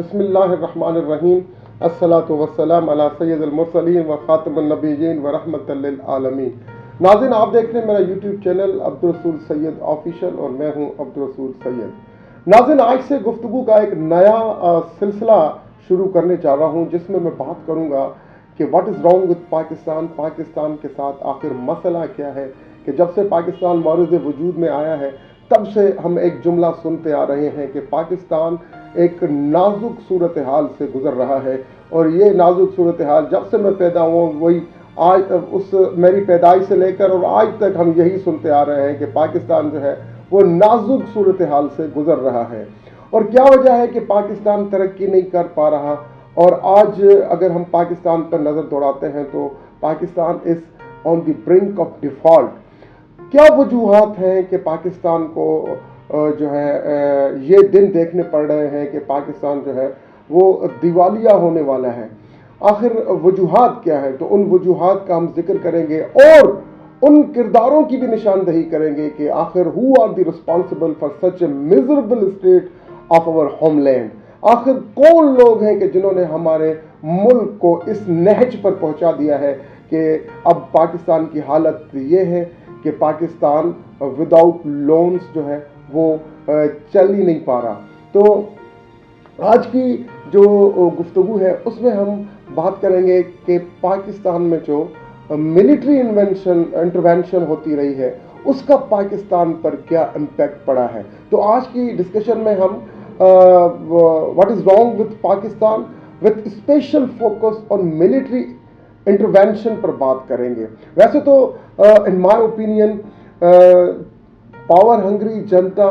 بسم اللہ الرحمن الرحیم الصلاۃ والسلام علی سید المرسلین و خاتم النبیین و رحمت للعالمین۔ ناظرین، آپ دیکھ رہے ہیں میرا یوٹیوب چینل عبدالرسول سید آفیشیل اور میں ہوں عبدالرسول سید۔ ناظرین، آج سے گفتگو کا ایک نیا سلسلہ شروع کرنے جا رہا ہوں جس میں بات کروں گا کہ what is wrong with Pakistan, Pakistan کے ساتھ آخر مسئلہ کیا ہے کہ جب سے پاکستان معرض وجود میں آیا ہے تب سے ہم ایک جملہ سنتے آ رہے ہیں کہ پاکستان ایک نازک صورتحال سے گزر رہا ہے، اور یہ نازک صورتحال جب سے میں پیدا ہوں وہی آج میری پیدائش سے لے کر اور آج تک ہم یہی سنتے آ رہے ہیں کہ پاکستان جو ہے وہ نازک صورتحال سے گزر رہا ہے۔ اور کیا وجہ ہے کہ پاکستان ترقی نہیں کر پا رہا؟ اور آج اگر ہم پاکستان پر نظر دوڑاتے ہیں تو پاکستان از آن دی برنک آف ڈیفالٹ۔ کیا وجوہات ہیں کہ پاکستان کو جو ہے یہ دن دیکھنے پڑ رہے ہیں کہ پاکستان جو ہے وہ دیوالیہ ہونے والا ہے؟ آخر وجوہات کیا ہے؟ تو ان وجوہات کا ہم ذکر کریں گے اور ان کرداروں کی بھی نشاندہی کریں گے کہ آخر who are the responsible for such a miserable state of our homeland؟ آخر کون لوگ ہیں کہ جنہوں نے ہمارے ملک کو اس نہج پر پہنچا دیا ہے کہ اب پاکستان کی حالت یہ ہے کہ پاکستان وداؤٹ لونز جو ہے وہ چل ہی نہیں پا رہا۔ تو آج کی جو گفتگو ہے اس میں ہم بات کریں گے کہ پاکستان میں جو ملٹری انٹرونشن ہوتی رہی ہے اس کا پاکستان پر کیا امپیکٹ پڑا ہے۔ تو آج کی ڈسکشن میں ہم what is wrong with Pakistan with special focus on military intervention پر بات کریں گے۔ ویسے تو in my opinion power hungry junta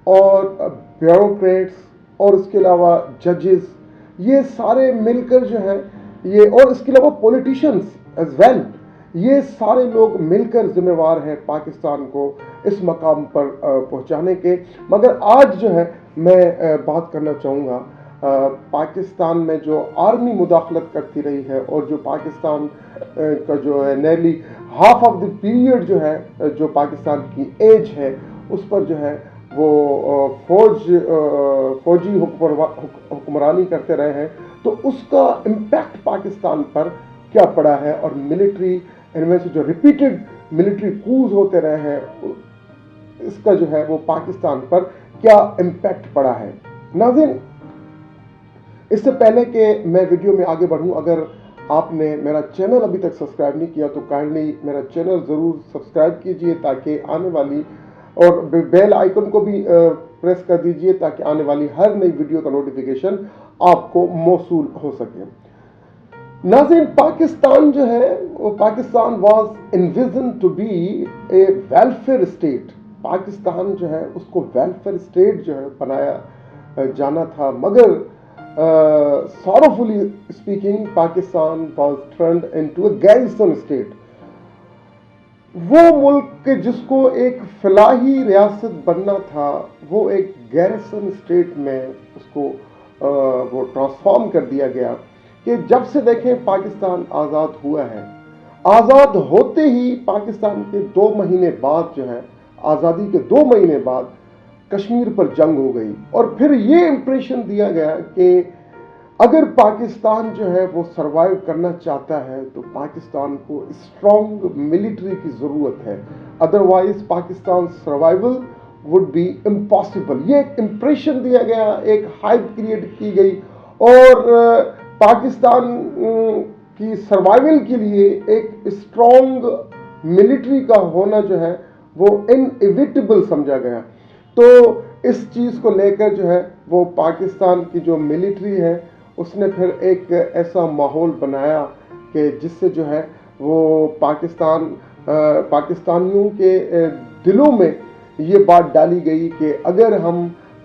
اور بیوروکریٹس اور اس کے علاوہ ججز یہ سارے مل کر جو ہے یہ، اور اس کے علاوہ پولیٹیشنز ایز ویل، یہ سارے لوگ مل کر ذمہ وار ہیں پاکستان کو اس مقام پر پہنچانے کے۔ مگر آج جو ہے میں بات کرنا چاہوں گا پاکستان میں جو آرمی مداخلت کرتی رہی ہے اور جو پاکستان کا جو ہے nearly half of the period جو ہے جو پاکستان کی ایج ہے اس پر جو ہے وہ فوجی حکمرانی کرتے رہے ہیں، تو اس کا امپیکٹ پاکستان پر کیا پڑا ہے، اور ملٹری ان میں سے جو ریپیٹڈ ملٹری کوز ہوتے رہے ہیں اس کا جو ہے وہ پاکستان پر کیا امپیکٹ پڑا ہے۔ ناظرین، اس سے پہلے کہ میں ویڈیو میں آگے بڑھوں، اگر آپ نے میرا چینل ابھی تک سبسکرائب نہیں کیا تو کائنڈلی میرا چینل ضرور سبسکرائب کیجئے تاکہ آنے والی، اور بیل آئیکن کو بھی پریس کر دیجئے تاکہ آنے والی ہر نئی ویڈیو کا نوٹیفیکیشن آپ کو موصول ہو سکے۔ ناظرین، پاکستان جو ہے Pakistan was envision to be a welfare state. Pakistan جو ہے اس کو ویلفیئر اسٹیٹ جو ہے بنایا جانا تھا، مگر sorrowfully speaking Pakistan was turned into a garrison state۔ وہ ملک کے جس کو ایک فلاحی ریاست بننا تھا وہ ایک گیرسن اسٹیٹ میں اس کو وہ ٹرانسفارم کر دیا گیا کہ جب سے دیکھیں پاکستان آزاد ہوا ہے، آزاد ہوتے ہی پاکستان کے 2 مہینے بعد جو ہے، آزادی کے 2 مہینے بعد کشمیر پر جنگ ہو گئی، اور پھر یہ امپریشن دیا گیا کہ اگر پاکستان جو ہے وہ سروائیو کرنا چاہتا ہے تو پاکستان کو اسٹرانگ ملٹری کی ضرورت ہے، otherwise Pakistan survival would be impossible. یہ ایک امپریشن دیا گیا، ایک ہائپ کریٹ کی گئی، اور پاکستان کی سروائیول کے لیے ایک اسٹرانگ ملٹری کا ہونا جو ہے وہ انیویٹیبل سمجھا گیا۔ تو اس چیز کو لے کر جو ہے وہ پاکستان کی جو ملٹری ہے اس نے پھر ایک ایسا ماحول بنایا کہ جس سے جو ہے وہ پاکستانیوں کے دلوں میں یہ بات ڈالی گئی کہ اگر ہم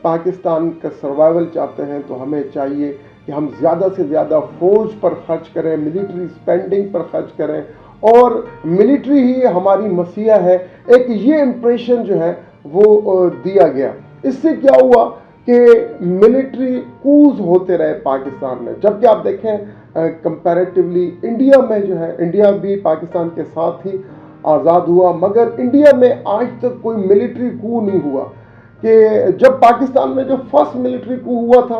پاکستان کا سروائیول چاہتے ہیں تو ہمیں چاہیے کہ ہم زیادہ سے زیادہ فوج پر خرچ کریں، ملٹری اسپینڈنگ پر خرچ کریں، اور ملٹری ہی ہماری مسیح ہے۔ ایک یہ امپریشن جو ہے وہ دیا گیا۔ اس سے کیا ہوا کہ ملٹری کوز ہوتے رہے پاکستان میں، جبکہ آپ دیکھیں کمپیریٹیولی انڈیا میں جو ہے، انڈیا بھی پاکستان کے ساتھ ہی آزاد ہوا، مگر انڈیا میں آج تک کوئی ملٹری کو نہیں ہوا۔ کہ جب پاکستان میں جو فرسٹ ملٹری کو ہوا تھا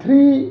3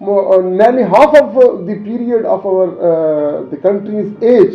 nearly half of the period of our the country's age